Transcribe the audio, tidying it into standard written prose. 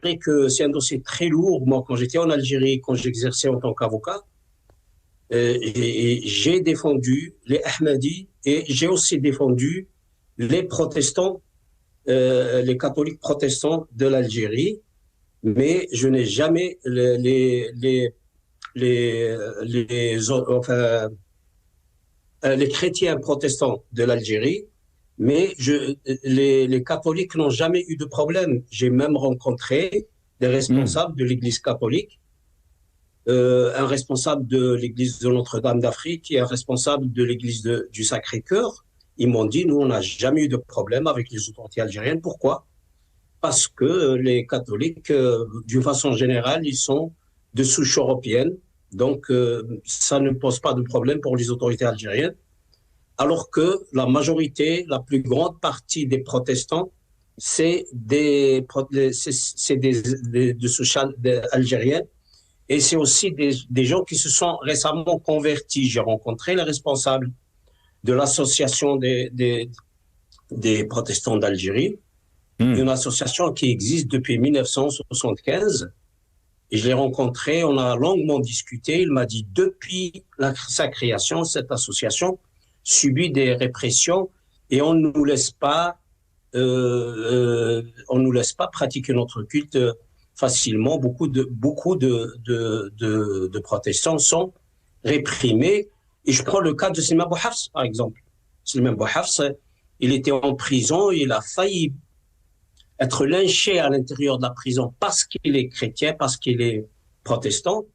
dirais que c'est un dossier très lourd. Moi, quand j'étais en Algérie, quand j'exerçais en tant qu'avocat, et j'ai défendu les Ahmadis et j'ai aussi défendu les protestants, les catholiques protestants de l'Algérie, mais je n'ai jamais enfin, les chrétiens protestants de l'Algérie, mais les catholiques n'ont jamais eu de problème. J'ai même rencontré des Hmm. responsables de l'Église catholique, un responsable de l'Église de Notre-Dame d'Afrique et un responsable de l'Église du Sacré-Cœur. Ils m'ont dit, nous, on n'a jamais eu de problème avec les autorités algériennes. Pourquoi? Parce que les catholiques, d'une façon générale, ils sont de souche européenne. Donc, ça ne pose pas de problème pour les autorités algériennes. Alors que la majorité, la plus grande partie des protestants, c'est de souche algérienne. Et c'est aussi des gens qui se sont récemment convertis. J'ai rencontré les responsables de l'association des protestants d'Algérie, une Hmm. association qui existe depuis 1975. Et je l'ai rencontré, on a longuement discuté. Il m'a dit, depuis sa création, cette association subit des répressions et on nous laisse pas pratiquer notre culte facilement. Beaucoup de protestants sont réprimés. Et je prends le cas de Slimane Bouhafs, par exemple. Slimane Bouhafs, il était en prison, il a failli être lynché à l'intérieur de la prison parce qu'il est chrétien, parce qu'il est protestant.